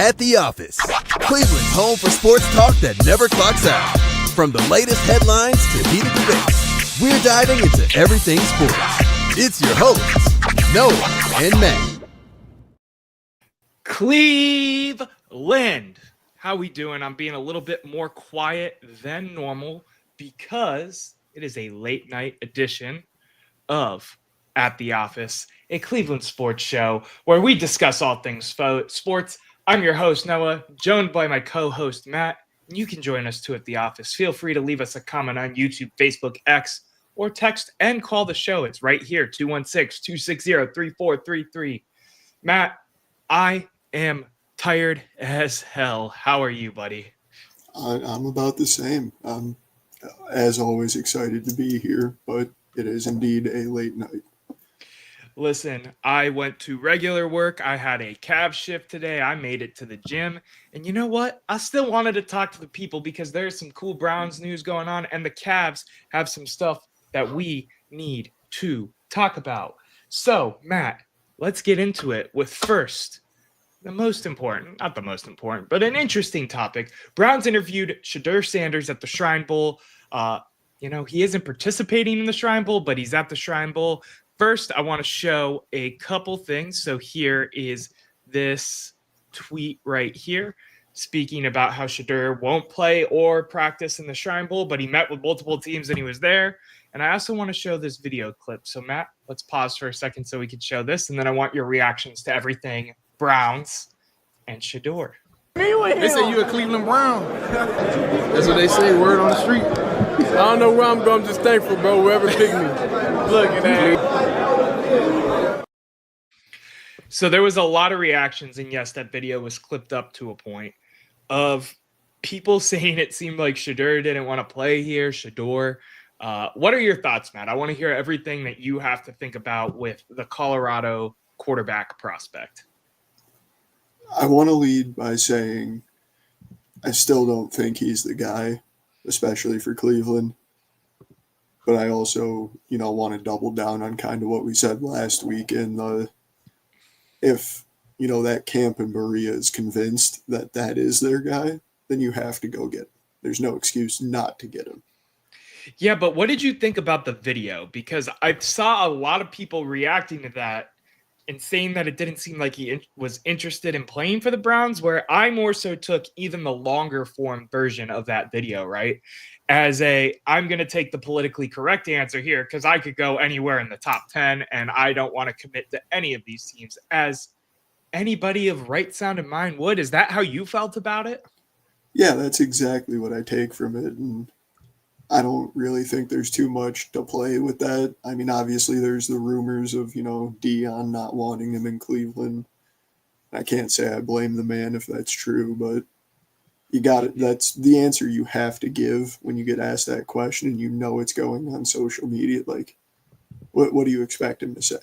At the Office, Cleveland's home for sports talk that never clocks out. From the latest headlines to heated debates, we're diving into everything sports. It's your hosts, Noah and Matt. Cleveland, how we doing? I'm being a little bit more quiet than normal because it is a late night edition of At the Office, a Cleveland sports show where we discuss all things sports. I'm your host, Noah, joined by my co-host, Matt. And you can join us too at the office. Feel free to leave us a comment on YouTube, Facebook, X, or text and call the show. It's right here, 216-260-3433. Matt, I am tired as hell. How are you, buddy? I'm about the same. I'm, as always, excited to be here, but it is indeed a late night. Listen, I went to regular work. I had a cab shift today. I made it to the gym. And you know what? I still wanted to talk to the people because there's some cool Browns news going on, and the Cavs have some stuff that we need to talk about. So, Matt, let's get into it with first, the most important, not the most important, but an interesting topic. Browns interviewed Shedeur Sanders at the Shrine Bowl. He isn't participating in the Shrine Bowl, but he's at the Shrine Bowl. First, I want to show a couple things. So here is this tweet right here, speaking about how Shedeur won't play or practice in the Shrine Bowl, but he met with multiple teams and he was there. And I also want to show this video clip. So Matt, let's pause for a second so we can show this. And then I want your reactions to everything Browns and Shedeur. They say you a Cleveland Brown. That's what they say, word on the street. I don't know where I'm going. I'm just thankful, bro. Whoever picked me. Look at that. So there was a lot of reactions, and yes, that video was clipped up to a point of people saying it seemed like Shedeur didn't want to play here. Shedeur. What are your thoughts, Matt? I want to hear everything that you have to think about with the Colorado quarterback prospect. I want to lead by saying I still don't think he's the guy, especially for Cleveland. But I also, want to double down on kind of what we said last week. And if, that camp in Berea is convinced that that is their guy, then you have to go get him. There's no excuse not to get him. Yeah, but what did you think about the video? Because I saw a lot of people reacting to that and saying that it didn't seem like he was interested in playing for the Browns, where I more so took even the longer form version of that video, right? As I'm going to take the politically correct answer here because I could go anywhere in the top 10 and I don't want to commit to any of these teams, as anybody of right sound and mind would. Is that how you felt about it? Yeah, that's exactly what I take from it. And I don't really think there's too much to play with that. I mean, obviously there's the rumors of, Dion not wanting him in Cleveland. I can't say I blame the man if that's true, but you got it. That's the answer you have to give when you get asked that question and it's going on social media. Like, what do you expect him to say?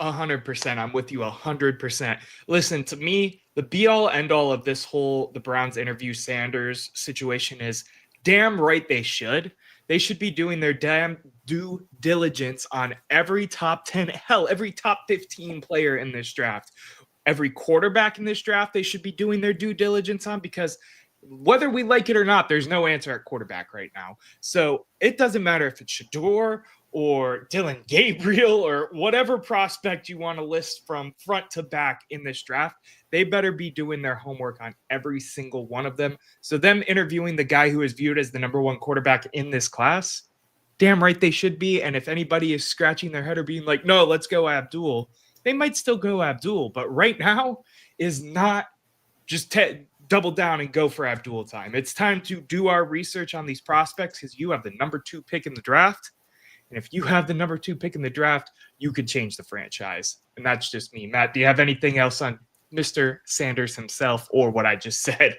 100%. I'm with you 100%. Listen, to me, the be-all, end-all of this whole the Browns interview Sanders situation is damn right they should. They should be doing their damn due diligence on every top 10, hell, every top 15 player in this draft. Every quarterback in this draft, they should be doing their due diligence on, because whether we like it or not, there's no answer at quarterback right now. So it doesn't matter if it's Shedeur or Dylan Gabriel or whatever prospect you want to list from front to back in this draft. They better be doing their homework on every single one of them. So them interviewing the guy who is viewed as the number one quarterback in this class, damn right they should be. And if anybody is scratching their head or being like, no, let's go Abdul, they might still go Abdul. But right now is not just double down and go for Abdul time. It's time to do our research on these prospects because you have the number 2 pick in the draft. And if you have the number 2 pick in the draft, you could change the franchise. And that's just me. Matt, do you have anything else on Mr. Sanders himself or what I just said?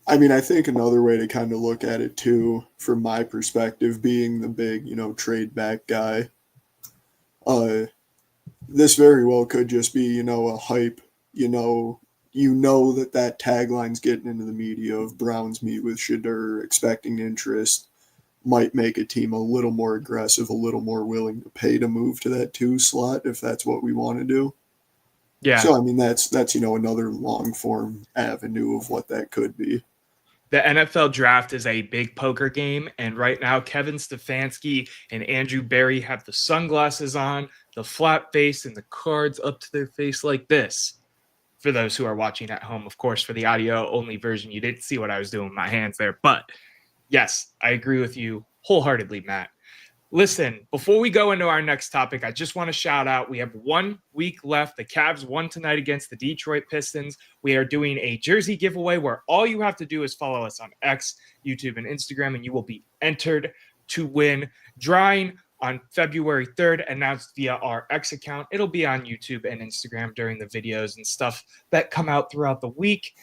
I mean, I think another way to kind of look at it too, from my perspective, being the big, trade back guy, this very well could just be, a hype, that tagline's getting into the media of Browns meet with Shedeur, expecting interest, might make a team a little more aggressive, a little more willing to pay to move to that 2 slot if that's what we want to do. Yeah. So, I mean, that's another long form avenue of what that could be. The NFL draft is a big poker game, and right now Kevin Stefanski and Andrew Berry have the sunglasses on, the flat face, and the cards up to their face like this. For those who are watching at home, of course, for the audio-only version, you didn't see what I was doing with my hands there. But yes, I agree with you wholeheartedly, Matt. Listen, before we go into our next topic, I just want to shout out, we have 1 week left. The Cavs won tonight against the Detroit Pistons. We are doing a jersey giveaway where all you have to do is follow us on X, YouTube, and Instagram, and you will be entered to win. Drawing on February 3rd, announced via our X account. It'll be on YouTube and Instagram during the videos and stuff that come out throughout the week.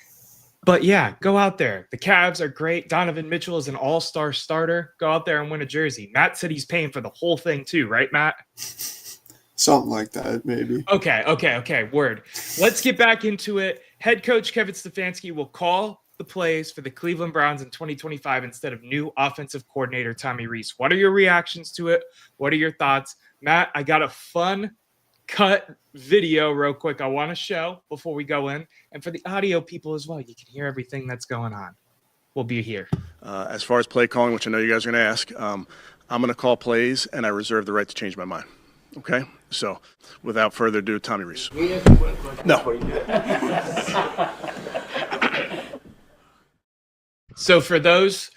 But yeah, go out there. The Cavs are great. Donovan Mitchell is an all-star starter. Go out there and win a jersey. Matt said he's paying for the whole thing too, right, Matt? Something like that, maybe. Okay. Word. Let's get back into it. Head coach Kevin Stefanski will call the plays for the Cleveland Browns in 2025 instead of new offensive coordinator Tommy Rees. What are your reactions to it? What are your thoughts? Matt, I got a fun cut video real quick I want to show before we go in, and for the audio people as well, you can hear everything that's going on. We'll be here. As far as play calling, which I know you guys are going to ask, I'm going to call plays, and I reserve the right to change my mind. Okay? So, without further ado, Tommy Rees. No. So for those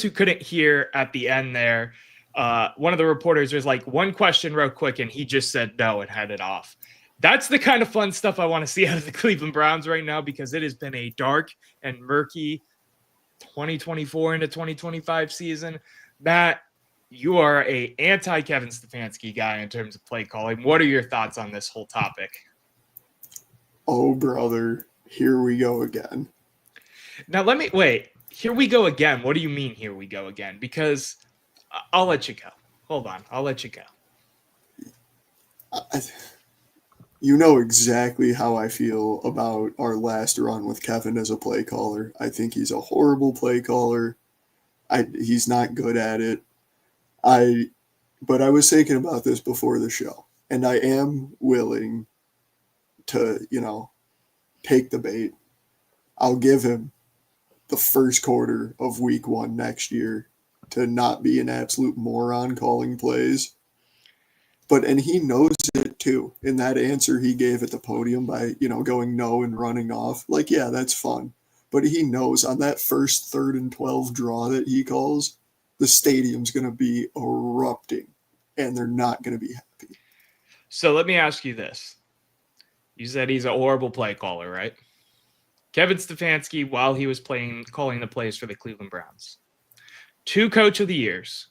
who couldn't hear at the end there, one of the reporters was like, one question real quick, and he just said no and headed off. That's the kind of fun stuff I want to see out of the Cleveland Browns right now, because it has been a dark and murky 2024 into 2025 season. Matt, you are a anti-Kevin Stefanski guy in terms of play calling. What are your thoughts on this whole topic? Oh, brother, here we go again. Now, wait. Here we go again. What do you mean, here we go again? Because I'll let you go. Hold on. I'll let you go. You know exactly how I feel about our last run with Kevin as a play caller. I think he's a horrible play caller. He's not good at it. But I was thinking about this before the show, and I am willing to, take the bait. I'll give him the first quarter of week 1 next year to not be an absolute moron calling plays. And he knows it too. In that answer he gave at the podium by, going no and running off. Like, yeah, that's fun. But he knows on that first 3rd and 12 draw that he calls, the stadium's going to be erupting and they're not going to be happy. So let me ask you this. You said he's a horrible play caller, right? Kevin Stefanski, while he was calling the plays for the Cleveland Browns, 2 Coach of the Years,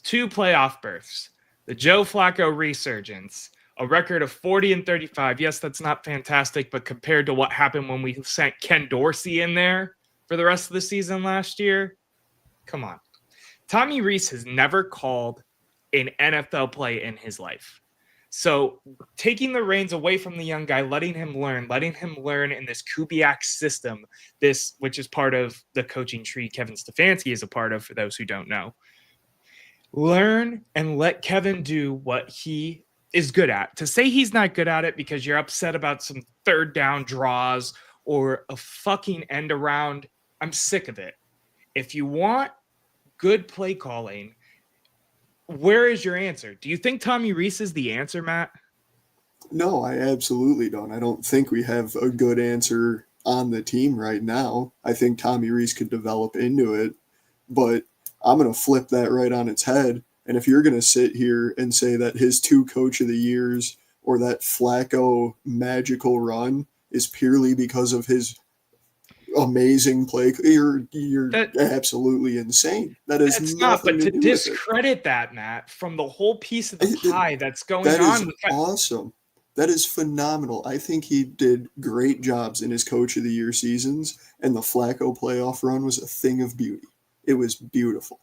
2 playoff berths, the Joe Flacco resurgence, a record of 40-35. Yes, that's not fantastic, but compared to what happened when we sent Ken Dorsey in there for the rest of the season last year, come on. Tommy Rees has never called an NFL play in his life. So taking the reins away from the young guy, letting him learn in this Kubiak system, which is part of the coaching tree Kevin Stefanski is a part of, for those who don't know. Learn and let Kevin do what he is good at. To say he's not good at it because you're upset about some 3rd down draws or a fucking end around, I'm sick of it. If you want good play calling, where is your answer? Do you think Tommy Rees is the answer, Matt? No, I absolutely don't. I don't think we have a good answer on the team right now. I think Tommy Rees could develop into it, but I'm going to flip that right on its head. And if you're going to sit here and say that his 2 Coach of the Years or that Flacco magical run is purely because of his amazing play, you're absolutely insane. That is that's not, but to discredit that, Matt, from the whole piece of the pie that's going on. That is awesome. That is phenomenal. I think he did great jobs in his Coach of the Year seasons, and the Flacco playoff run was a thing of beauty. It was beautiful.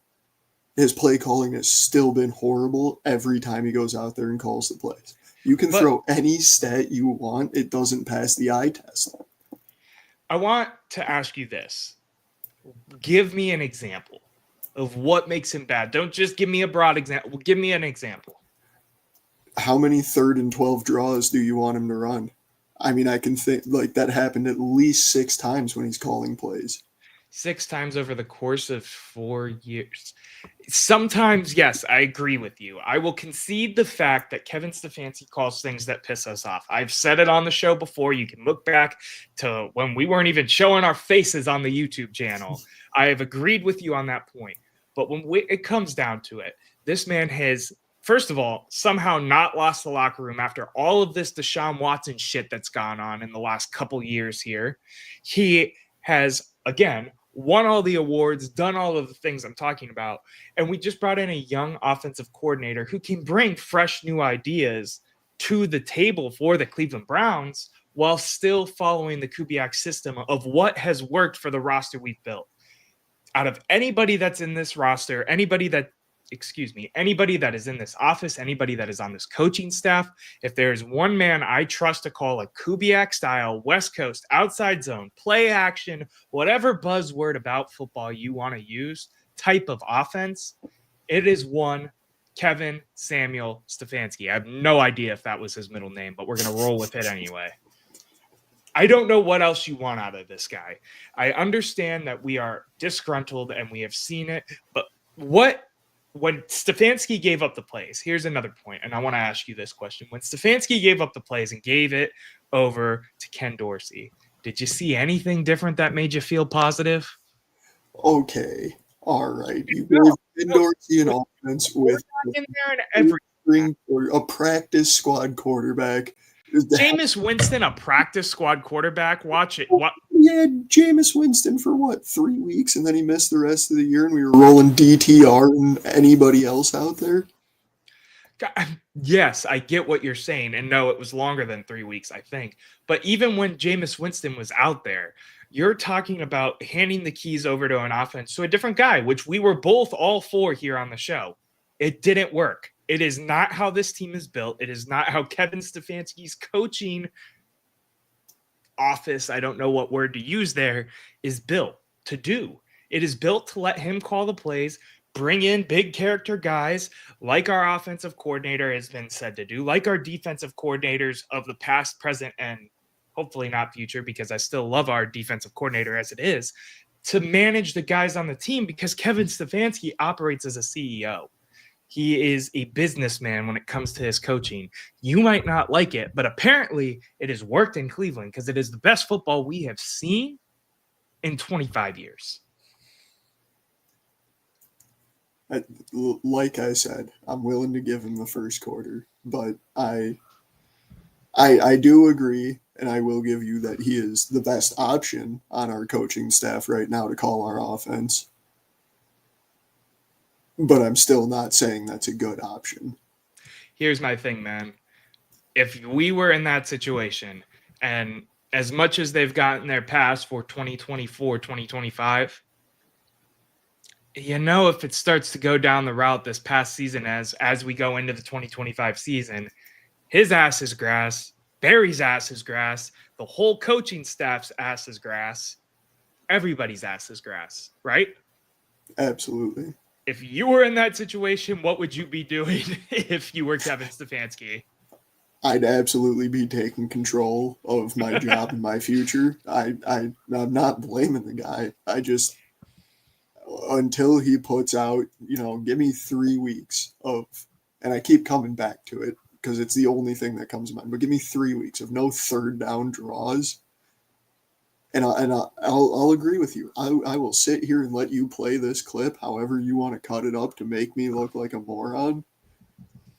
His play calling has still been horrible every time he goes out there and calls the plays. You can throw any stat you want. It doesn't pass the eye test. I want to ask you this. Give me an example of what makes him bad. Don't just give me a broad example. Give me an example. How many 3rd and 12 draws do you want him to run? I mean, I can think like that happened at least 6 times when he's calling plays. 6 times over the course of 4 years. Sometimes, yes, I agree with you. I will concede the fact that Kevin Stefanski calls things that piss us off. I've said it on the show before. You can look back to when we weren't even showing our faces on the YouTube channel. I have agreed with you on that point. But when it comes down to it, this man has, first of all, somehow not lost the locker room after all of this Deshaun Watson shit that's gone on in the last couple years here. He has, again, won all the awards, done all of the things I'm talking about. And we just brought in a young offensive coordinator who can bring fresh new ideas to the table for the Cleveland Browns while still following the Kubiak system of what has worked for the roster we've built. Out of anybody that's in this roster, anybody that is in this office, anybody that is on this coaching staff, if there's one man I trust to call a Kubiak style, West Coast, outside zone, play action, whatever buzzword about football you want to use, type of offense, it is one Kevin Samuel Stefanski. I have no idea if that was his middle name, but we're going to roll with it anyway. I don't know what else you want out of this guy. I understand that we are disgruntled and we have seen it, but when Stefanski gave up the plays, here's another point, and I want to ask you this question. When Stefanski gave up the plays and gave it over to Ken Dorsey, did you see anything different that made you feel positive? Okay, all right. You gave Ken Dorsey an offense with in there and every a practice squad quarterback. Jameis Winston, a practice squad quarterback. Watch it. Yeah, Jameis Winston for 3 weeks, and then he missed the rest of the year, and we were rolling DTR and anybody else out there. Yes, I get what you're saying, and no, it was longer than 3 weeks, I think. But even when Jameis Winston was out there, you're talking about handing the keys over to an offense to a different guy, which we were both all for here on the show. It didn't work. It is not how this team is built. It is not how Kevin Stefanski's coaching office, I don't know what word to use there, is built to do. It is built to let him call the plays, bring in big character guys like our offensive coordinator has been said to do, like our defensive coordinators of the past, present, and hopefully not future, because I still love our defensive coordinator as it is, to manage the guys on the team, because Kevin Stefanski operates as a CEO. He is a businessman when it comes to his coaching. You might not like it, but apparently it has worked in Cleveland because it is the best football we have seen in 25 years. Like I said, I'm willing to give him the first quarter, but I do agree, and I will give you that he is the best option on our coaching staff right now to call our offense. But I'm still not saying that's a good option. Here's my thing, man. If we were in that situation, and as much as they've gotten their pass for 2024, 2025, if it starts to go down the route this past season as we go into the 2025 season, his ass is grass, Barry's ass is grass, the whole coaching staff's ass is grass, everybody's ass is grass, right? Absolutely. If you were in that situation, what would you be doing if you were Kevin Stefanski? I'd absolutely be taking control of my job and my future. I'm not blaming the guy. I just, until he puts out, give me 3 weeks of, and I keep coming back to it because it's the only thing that comes to mind, but give me 3 weeks of no third down draws. And I'll agree with you. I will sit here and let you play this clip however you want to cut it up to make me look like a moron.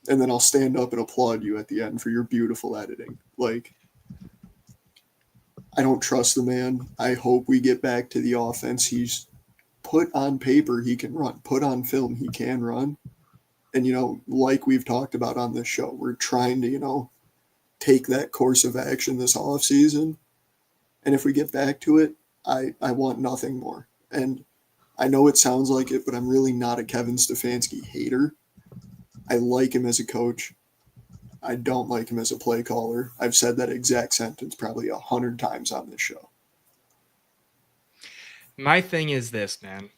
And then I'll stand up and applaud you at the end for your beautiful editing. Like, I don't trust the man. I hope we get back to the offense he's put on paper he can run. Put on film he can run. And, like we've talked about on this show, we're trying to, take that course of action this offseason. And if we get back to it, I want nothing more. And I know it sounds like it, but I'm really not a Kevin Stefanski hater. I like him as a coach. I don't like him as a play caller. I've said that exact sentence probably 100 times on this show. My thing is this, man.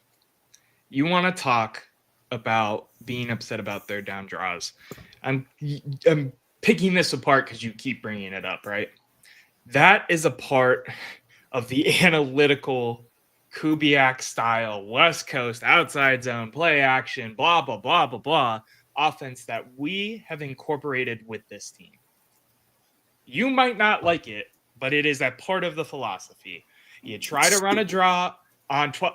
You want to talk about being upset about third down draws. I'm picking this apart because you keep bringing it up, right? That is a part of the analytical Kubiak style, West Coast, outside zone, play action, blah, blah, blah, blah, blah, offense that we have incorporated with this team. You might not like it, but it is a part of the philosophy. You try to run a draw on 12.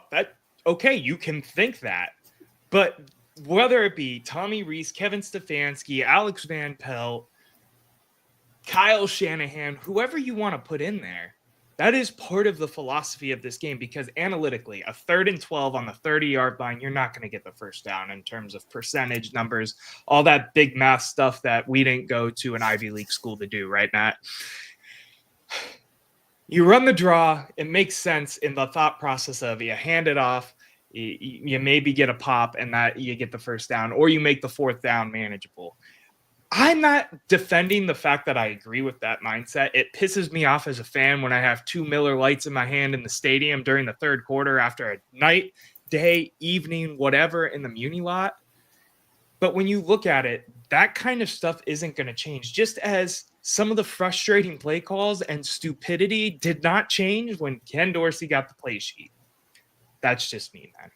Okay, you can think that. But whether it be Tommy Rees, Kevin Stefanski, Alex Van Pelt, Kyle Shanahan, whoever you want to put in there, that is part of the philosophy of this game, because analytically, a 3rd and 12 on the 30-yard line, you're not going to get the first down in terms of percentage numbers, all that big math stuff that we didn't go to an Ivy League school to do, right, Matt? You run the draw. It makes sense in the thought process of you hand it off, you maybe get a pop, and that you get the first down, or you make the 4th down manageable. I'm not defending the fact that I agree with that mindset. It pisses me off as a fan when I have 2 Miller Lights in my hand in the stadium during the 3rd quarter after a night, day, evening, whatever in the Muni lot. But when you look at it, that kind of stuff isn't going to change. Just as some of the frustrating play calls and stupidity did not change when Ken Dorsey got the play sheet. That's just me, man.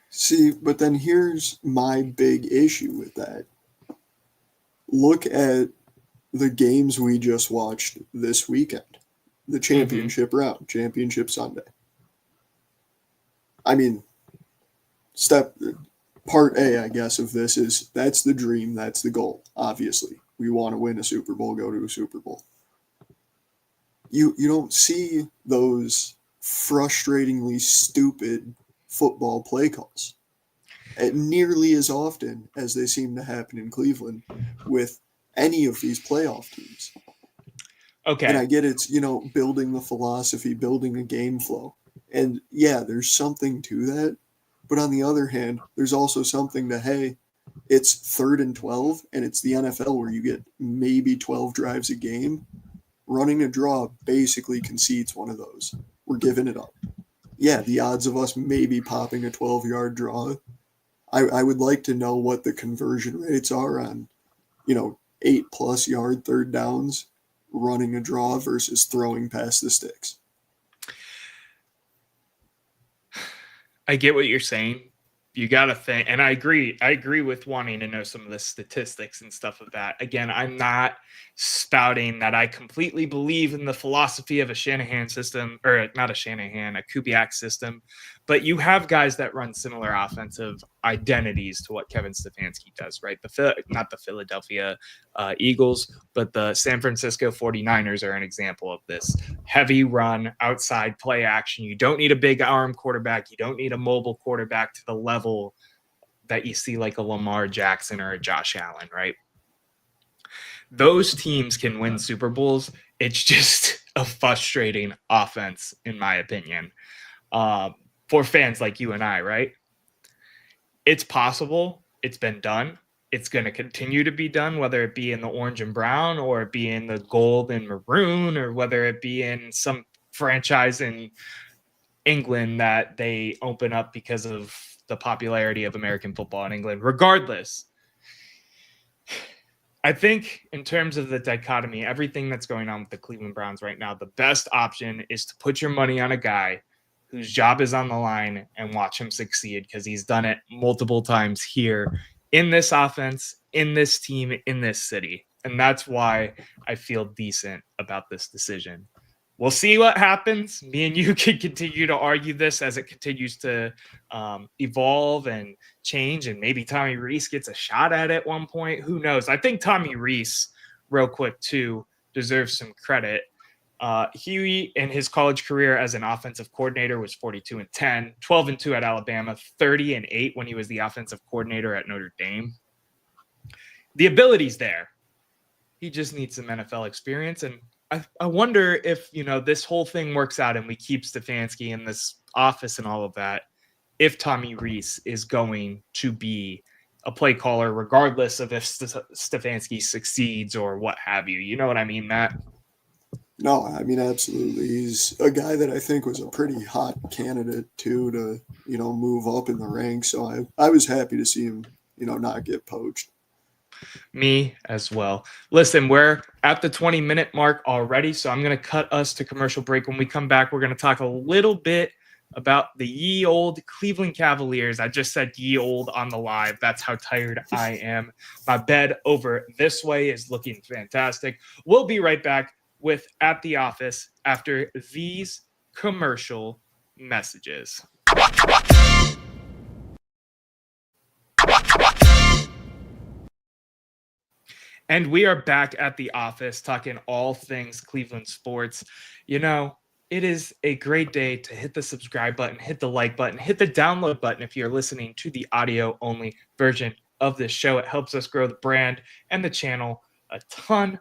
See, but then here's my big issue with that. Look at the games we just watched this weekend. The championship round, championship Sunday. I mean, part A, I guess, of this is that's the dream, that's the goal, obviously. We want to win a Super Bowl, go to a Super Bowl. You don't see those frustratingly stupid football play calls nearly as often as they seem to happen in Cleveland with any of these playoff teams. Okay. And I get it's, building the philosophy, building a game flow. And yeah, there's something to that. But on the other hand, there's also something to, hey, it's 3rd and 12, and it's the NFL where you get maybe 12 drives a game. Running a draw basically concedes one of those. We're giving it up. Yeah, the odds of us maybe popping a 12-yard draw, I would like to know what the conversion rates are on, 8+ yard 3rd downs, running a draw versus throwing past the sticks. I get what you're saying. You got to think, and I agree with wanting to know some of the statistics and stuff of that. Again, I'm not spouting that I completely believe in the philosophy of a Shanahan system, or not a Shanahan, a Kubiak system, but you have guys that run similar offensive identities to what Kevin Stefanski does, right? Not the Philadelphia Eagles, but the San Francisco 49ers are an example of this. Heavy run, outside play action. You don't need a big arm quarterback. You don't need a mobile quarterback to the level that you see like a Lamar Jackson or a Josh Allen, right? Those teams can win Super Bowls. It's just a frustrating offense, in my opinion, for fans like you and I, right? It's possible. It's been done. It's going to continue to be done, whether it be in the orange and brown or it be in the gold and maroon, or whether it be in some franchise in England that they open up because of the popularity of American football in England. Regardless, I think in terms of the dichotomy, everything that's going on with the Cleveland Browns right now, the best option is to put your money on a guy whose job is on the line and watch him succeed, because he's done it multiple times here in this offense, in this team, in this city. And that's why I feel decent about this decision. We'll see what happens. Me and you can continue to argue this as it continues to evolve and change, and maybe Tommy Rees gets a shot at it at one point. Who knows? I think Tommy Rees, real quick too, deserves some credit. He, in his college career as an offensive coordinator, was 42-10, 12-2 at Alabama, 30-8 when he was the offensive coordinator at Notre Dame. The ability's there. He just needs some NFL experience, and I wonder if, this whole thing works out and we keep Stefanski in this office and all of that, if Tommy Rees is going to be a play caller, regardless of if Stefanski succeeds or what have you. You know what I mean, Matt? No, I mean, absolutely. He's a guy that I think was a pretty hot candidate, too, to, move up in the ranks. So I was happy to see him, not get poached. Me as well. Listen, we're at the 20-minute mark already, so I'm going to cut us to commercial break. When we come back, we're going to talk a little bit about the ye old Cleveland Cavaliers. I just said ye old on the live. That's how tired I am. My bed over this way is looking fantastic. We'll be right back with At the Office after these commercial messages. And we are back at the office talking all things Cleveland sports. You know, it is a great day to hit the subscribe button, hit the like button, hit the download button if you're listening to the audio only version of this show. It helps us grow the brand and the channel a ton.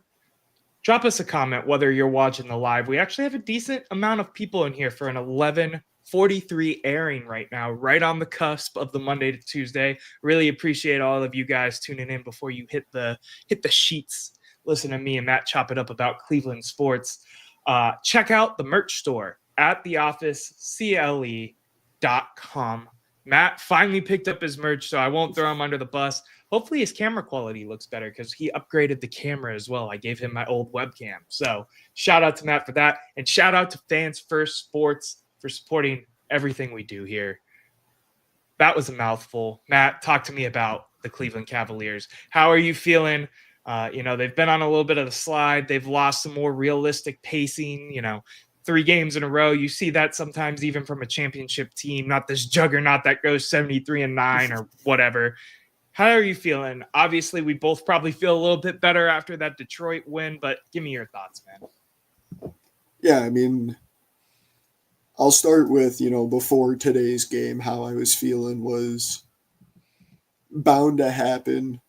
Drop us a comment whether you're watching the live. We actually have a decent amount of people in here for an 11:43 airing right now, right on the cusp of the Monday to Tuesday. Really appreciate all of you guys tuning in before you hit the sheets. Listen to me and Matt chop it up about Cleveland sports. Check out the merch store at theofficecle.com. Matt finally picked up his merch, so I won't throw him under the bus. Hopefully his camera quality looks better because he upgraded the camera as well. I gave him my old webcam. So shout out to Matt for that. And shout out to Fans First Sports for supporting everything we do here. That was a mouthful. Matt, talk to me about the Cleveland Cavaliers. How are you feeling? They've been on a little bit of the slide. They've lost some more realistic pacing, 3 games in a row. You see that sometimes even from a championship team, not this juggernaut that goes 73-9 or whatever. How are you feeling? Obviously, we both probably feel a little bit better after that Detroit win, but give me your thoughts, man. Yeah, I mean, I'll start with, before today's game, how I was feeling was bound to happen.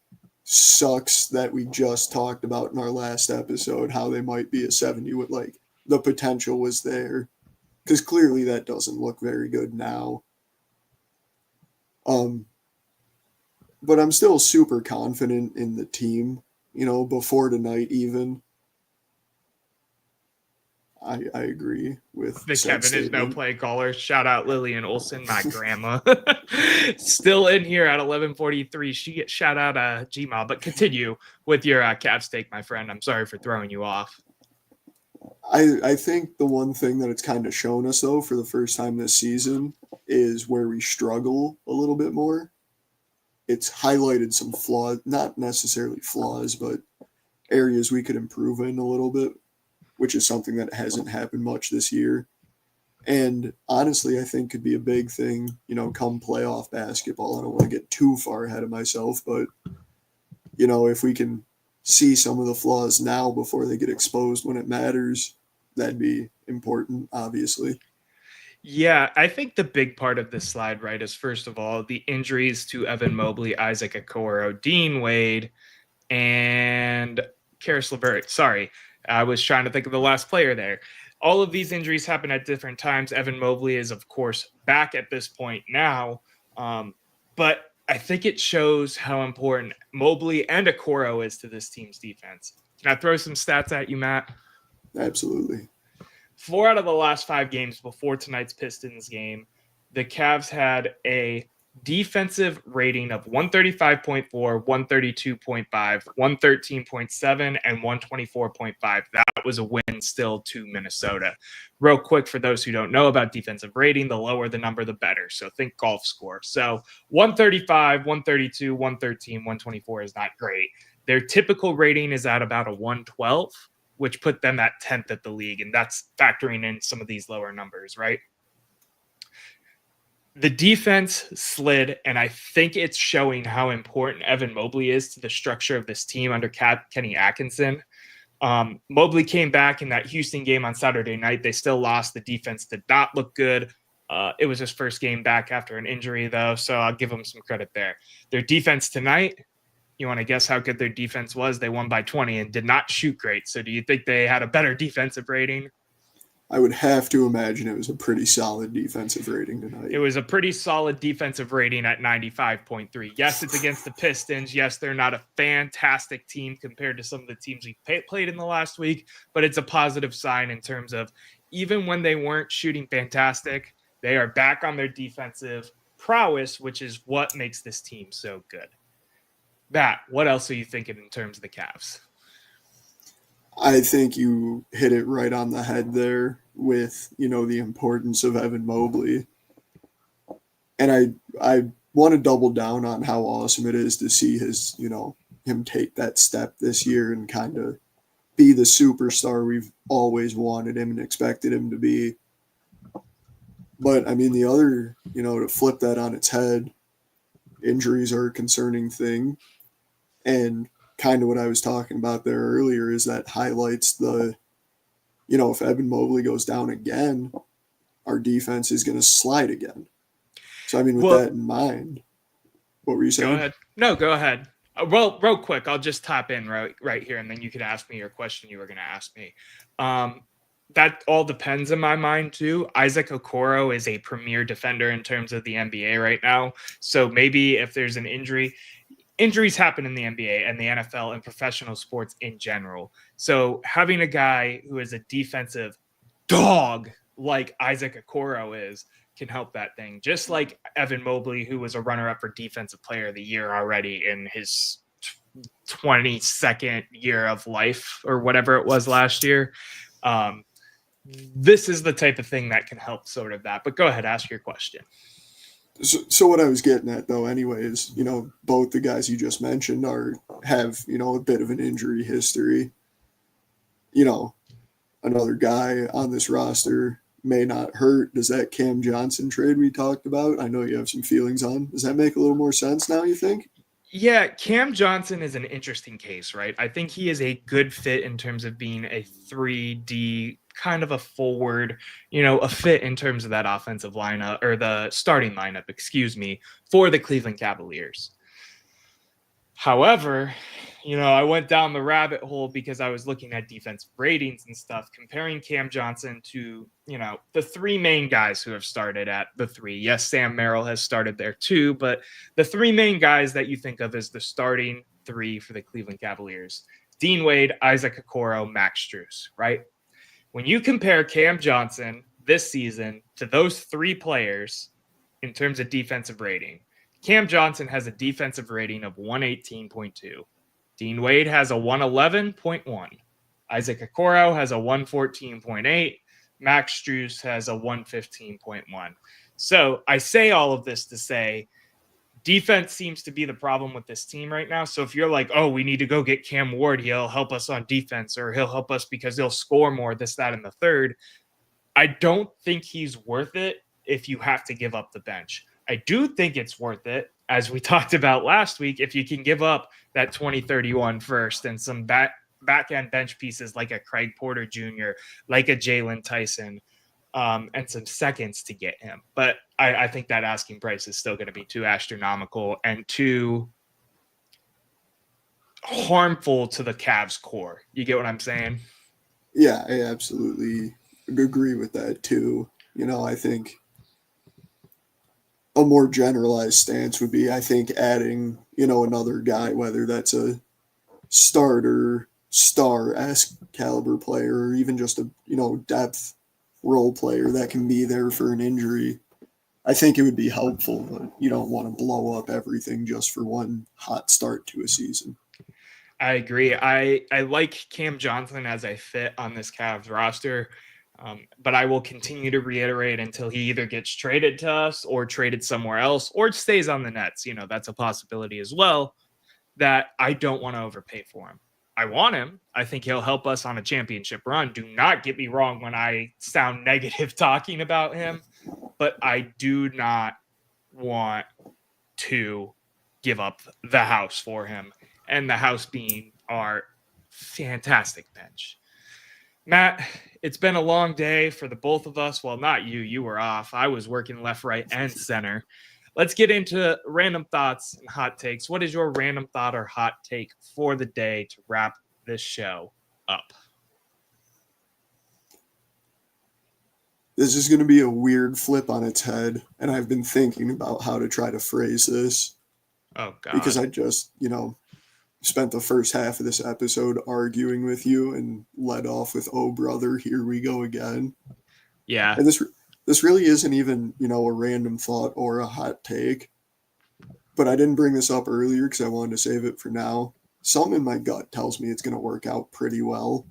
Sucks that we just talked about in our last episode how they might be a 70 with the potential was there, because clearly that doesn't look very good now. But I'm still super confident in the team, before tonight even. I agree with the said Kevin is no statement. play caller. Shout out Lillian Olson, my grandma. Still in here at 11:43. She shout out Gma, but continue with your Cavs take, my friend. I'm sorry for throwing you off. I think the one thing that it's kind of shown us, though, for the first time this season is where we struggle a little bit more. It's highlighted some flaws, not necessarily flaws, but areas we could improve in a little bit, which is something that hasn't happened much this year. And honestly, I think could be a big thing, come playoff basketball. I don't want to get too far ahead of myself, but, if we can see some of the flaws now before they get exposed when it matters, that'd be important, obviously. Yeah, I think the big part of this slide, right, is first of all, the injuries to Evan Mobley, Isaac Okoro, Dean Wade, and Karis LeVert. Sorry, I was trying to think of the last player there. All of these injuries happen at different times. Evan Mobley is, of course, back at this point now. But I think it shows how important Mobley and Okoro is to this team's defense. Can I throw some stats at you, Matt? Absolutely. 4 out of the last 5 games before tonight's Pistons game, the Cavs had a defensive rating of 135.4, 132.5, 113.7, and 124.5. That was a win still to Minnesota. Real quick, for those who don't know about defensive rating, the lower the number, the better. So think golf score. So 135, 132, 113, 124 is not great. Their typical rating is at about a 112, which put them at 10th at the league. And that's factoring in some of these lower numbers, right? The defense slid, and I think it's showing how important Evan Mobley is to the structure of this team under Kenny Atkinson. Mobley came back in that Houston game on Saturday night. They still lost. The defense did not look good. It was his first game back after an injury, though, so I'll give him some credit there. Their defense tonight, you want to guess how good their defense was? They won by 20 and did not shoot great. So do you think they had a better defensive rating? I would have to imagine it was a pretty solid defensive rating tonight. It was a pretty solid defensive rating at 95.3. Yes, it's against the Pistons. Yes, they're not a fantastic team compared to some of the teams we played in the last week, but it's a positive sign in terms of even when they weren't shooting fantastic, they are back on their defensive prowess, which is what makes this team so good. Matt, what else are you thinking in terms of the Cavs? I think you hit it right on the head there with, the importance of Evan Mobley. And I want to double down on how awesome it is to see him take that step this year and kind of be the superstar we've always wanted him and expected him to be. But I mean, the other, to flip that on its head, injuries are a concerning thing. And kind of what I was talking about there earlier is that highlights the, if Evan Mobley goes down again, our defense is going to slide again. So, I mean, with that in mind, what were you saying? Go ahead. No, go ahead. Well, real quick, I'll just tap in right here, and then you could ask me your question you were going to ask me. That all depends in my mind, too. Isaac Okoro is a premier defender in terms of the NBA right now. So maybe if there's an injuries happen in the NBA and the NFL and professional sports in general. So having a guy who is a defensive dog like Isaac Okoro can help that thing. Just like Evan Mobley, who was a runner-up for Defensive Player of the Year already in his 22nd year of life or whatever it was last year. This is the type of thing that can help sort of that. But go ahead, ask your question. So what I was getting at, though, anyway, is, both the guys you just mentioned have a bit of an injury history. Another guy on this roster may not hurt. Does that Cam Johnson trade we talked about, I know you have some feelings on, does that make a little more sense now, you think? Yeah, Cam Johnson is an interesting case, right? I think he is a good fit in terms of being a 3D kind of a forward, a fit in terms of that offensive lineup or the starting lineup, for the Cleveland Cavaliers. However, I went down the rabbit hole because I was looking at defensive ratings and stuff, comparing Cam Johnson to, the three main guys who have started at the three. Yes, Sam Merrill has started there too, but the three main guys that you think of as the starting three for the Cleveland Cavaliers: Dean Wade, Isaac Okoro, Max Strus, right? When you compare Cam Johnson this season to those three players in terms of defensive rating, Cam Johnson has a defensive rating of 118.2. Dean Wade has a 111.1. Isaac Okoro has a 114.8. Max Strus has a 115.1. So I say all of this to say defense seems to be the problem with this team right now. So if you're like, oh, we need to go get Cam Ward, he'll help us on defense, or he'll help us because he'll score more, this, that, and the third. I don't think he's worth it if you have to give up the bench. I do think it's worth it, as we talked about last week, if you can give up that 2031 first and some back-end bench pieces like a Craig Porter Jr., like a Jalen Tyson, and some seconds to get him. But I think that asking price is still going to be too astronomical and too harmful to the Cavs core. You get what I'm saying? Yeah, I absolutely agree with that too. I think a more generalized stance would be, I think, adding, another guy, whether that's a starter, star-esque caliber player, or even just a, depth role player that can be there for an injury. I think it would be helpful, but you don't want to blow up everything just for one hot start to a season. I agree. I like Cam Johnson as a fit on this Cavs roster. But I will continue to reiterate until he either gets traded to us or traded somewhere else or stays on the Nets. That's a possibility as well, that I don't want to overpay for him. I want him. I think he'll help us on a championship run. Do not get me wrong when I sound negative talking about him, but I do not want to give up the house for him, and the house being our fantastic bench. Matt, it's been a long day for the both of us. Well, not you. You were off. I was working left, right, and center. Let's get into random thoughts and hot takes. What is your random thought or hot take for the day to wrap this show up? This is going to be a weird flip on its head, and I've been thinking about how to try to phrase this. Oh, God. Because I just, spent the first half of this episode arguing with you and led off with, oh, brother, here we go again. Yeah. And this really isn't even, a random thought or a hot take. but I didn't bring this up earlier because I wanted to save it for now. Something in my gut tells me it's going to work out pretty well.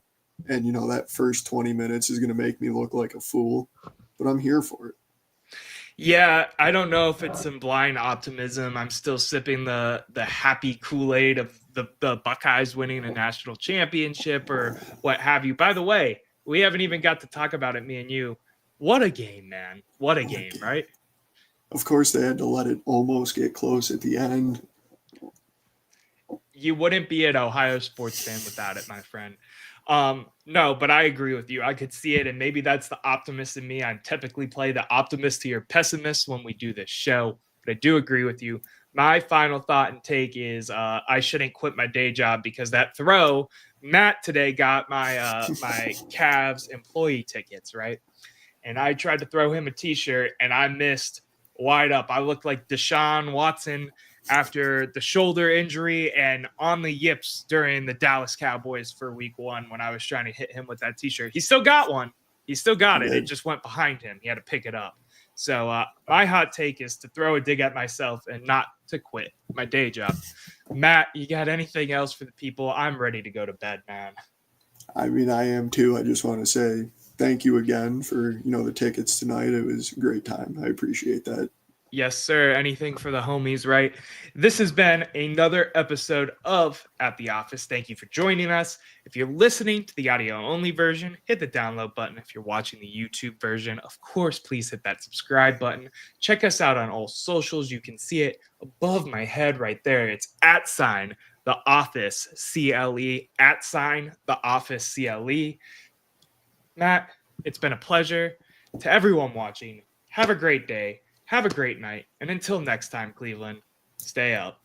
And, that first 20 minutes is going to make me look like a fool, but I'm here for it. Yeah, I don't know if it's some blind optimism. I'm still sipping the happy Kool-Aid of the Buckeyes winning a national championship or what have you. By the way, we haven't even got to talk about it, me and you. What a game, man. What a game, right? Of course, they had to let it almost get close at the end. You wouldn't be an Ohio sports fan without it, my friend. No, but I agree with you. I could see it, and maybe that's the optimist in me. I typically play the optimist to your pessimist when we do this show, but I do agree with you. My final thought and take is I shouldn't quit my day job because that throw, Matt today got my my Cavs employee tickets, right? And I tried to throw him a t-shirt, and I missed wide up. I looked like Deshaun Watson after the shoulder injury and on the yips during the Dallas Cowboys for week 1 when I was trying to hit him with that t-shirt. He still got one. He still got it. It just went behind him. He had to pick it up. So my hot take is to throw a dig at myself and not to quit my day job. Matt, you got anything else for the people? I'm ready to go to bed, man. I mean, I am too. I just want to say thank you again for, the tickets tonight. It was a great time. I appreciate that. Yes, sir. Anything for the homies, right? This has been another episode of At the Office. Thank you for joining us. If you're listening to the audio-only version, hit the download button. If you're watching the YouTube version, of course, please hit that subscribe button. Check us out on all socials. You can see it above my head right there. It's @ The Office CLE, @ The Office CLE. Matt, it's been a pleasure. To everyone watching, have a great day. Have a great night, and until next time, Cleveland, stay up.